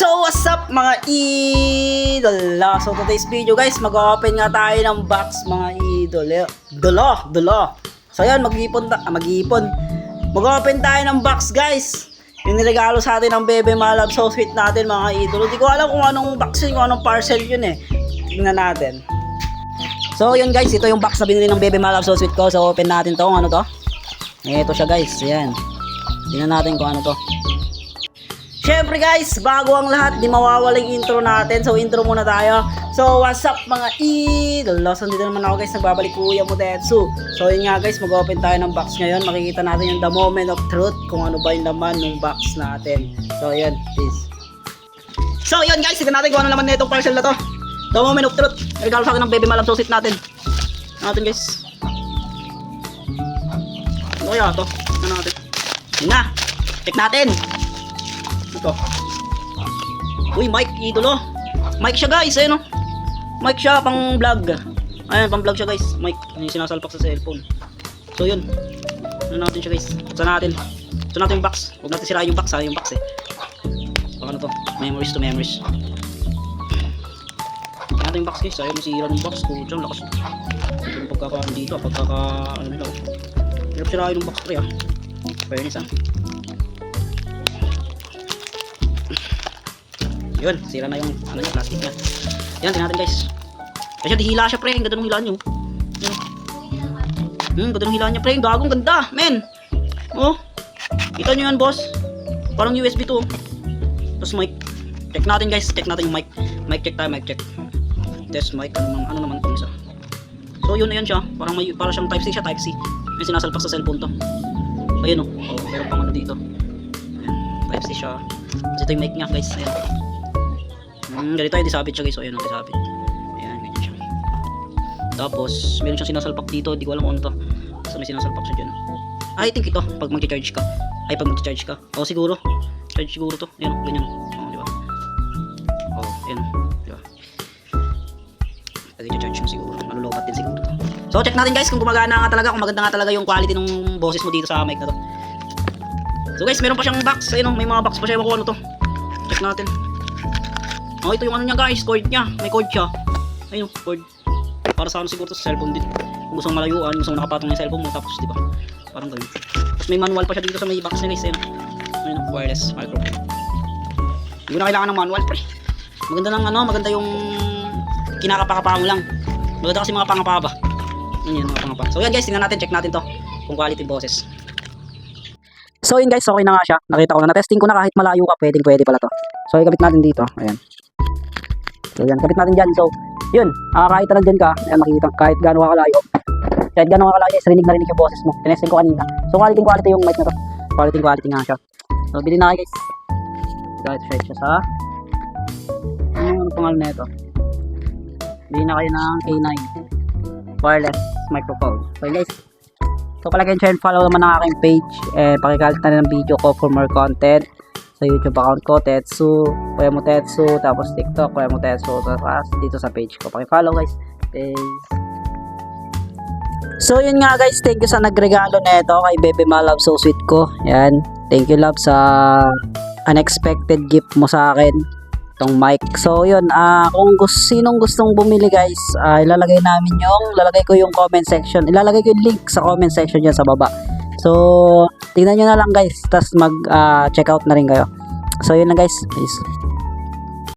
So what's up mga idol? So today's video guys, mag-open nga tayo ng box mga idol. Dala. So yan, mag-iipon. Mag-open tayo ng box guys. Yung niregalo sa atin ng Bebe Malab, so sweet natin mga idol. Hindi ko alam kung anong box yun, kung anong parcel yun eh. Tingnan natin. So yun guys, ito yung box na binili ng Bebe Malab, so sweet ko. So open natin to, kung ano to. Ito siya guys, yan. Tingnan natin kung ano to. Syempre guys, bago ang lahat, di mawawala yung intro natin. So intro muna tayo. So what's up mga idol? So dito naman ako guys, nagbabalik Kuya Motetsu. So yun nga guys, mag-open tayo ng box ngayon. Makikita natin yung the moment of truth, kung ano ba yung laman ng box natin. So yun, peace. So yun guys, tignan natin kung ano laman na itong parcel na to. The moment of truth, regalo sa akin ng Bebe Malab, so sit natin. Natin guys. Ano kaya to? Ano natin? Yun na, check natin. Ito. Uy, mic, idolo. Mic siya guys, ayun o. Mic siya, pang vlog. Ayan, pang vlog siya guys. Mic, yung sinasalpak sa cellphone. So yun. Ano natin siya guys? Buksan natin. Buksan natin yung box. Huwag natin sirain yung box ha, yung box eh. Baka ano to? Memories to memories. Buksan natin yung box guys. Ayaw masira ng box. Kutsang lakas. Yung pagkakaan dito, ano nila o. Hirap sirain yung box pre ha. Fairness ha. Yun, sira na yung ano niya, plastic niya. Yan, tingnan natin guys. Kasi dihila siya pre, ang ganda ng hilaan niyo. Ganda ng hilaan niya pre, gagong ganda, men. Oh. Kita niyo yan, boss. Parang USB to. Tapos mic. Check natin guys, check natin yung mic. Mic check tayo, mic check. Test mic, ano naman tong isa. So yun na yan siya, parang siyang type C siya, type C. May sinasalpak sa cellphone to. Ayun oh. Oh, meron pang ano dito. Ayan, type C siya. Kasi ito yung mic niya guys, ayan. Ganito ay disabit siya guys. So ayan ang disabit. Ayan, ganyan siya. Tapos meron siyang sinasalpak dito. Hindi ko alam kung ano to. Basta may sinasalpak siya dyan. I think ito pag mag-charge ka. Ay pag mag-charge ka. O siguro. Charge siguro to. Ayan, ganyan. O diba. O ayan. Diba. Pag i-charge mo siguro. Malulobat din siguro to. So check natin guys kung gumagana nga talaga. Kung maganda nga talaga yung quality ng boses mo dito sa mic na to. So guys, meron pa siyang box. Ayun o, may mga box pa siya. Ewan ko ano to. Check natin. Oh, ito yung ano niya guys, cord niya. May cord siya. Ayun, cord. Para sa ano siguro to, sa cellphone din. Kung gusto mong malayuan, gusto mong nakapatong yung cellphone mo, tapos di ba? Parang ganun. Tapos may manual pa siya dito sa may box niya guys. Ayun, wireless microphone. Hindi ko na kailangan ng manual pre. Maganda ng ano, maganda yung kinakapakapa mo lang. Maganda kasi mga pangapa ba. Yan, mga pangapa. So yan guys, tingnan natin, check natin to. Kung quality boses. So yun guys, okay na nga siya. Nakita ko na, na-testing ko na kahit malayo ka, pwede pala to. So ikabit natin dito, ayan. So yan, kabit natin dyan. So yun, kahit nandyan ka, ayan, makikita kahit gano'n ka kalayo. Kahit gano'n ka kalayo, rinig na rinig yung boses mo. Tinesting ko kanina. So quality yung mic na to. Quality nga siya. So bilhin na kayo guys. Kahit share siya sa ano pangalan na ito. Bilhin na kayo ng K9 wireless microphone. So guys, so palagi and share and follow naman ang aking page. Pakikalit na rin ang video ko for more content. Sa YouTube account ko, Tetsu, Kuya Motetsu, tapos TikTok, Kuya Motetsu, tapos dito sa page ko. Paki-follow guys. Peace. So yun nga guys, thank you sa nagregalo nito kay Bebe Malab, so sweet ko. Yan. Thank you love sa unexpected gift mo sa akin. Itong mic. So yun, kung sinong gustong bumili guys, ilalagay ko yung comment section. Ilalagay ko yung link sa comment section dyan sa baba. So tingnan nyo na lang guys, tapos mag check out na rin kayo. So yun lang guys, peace.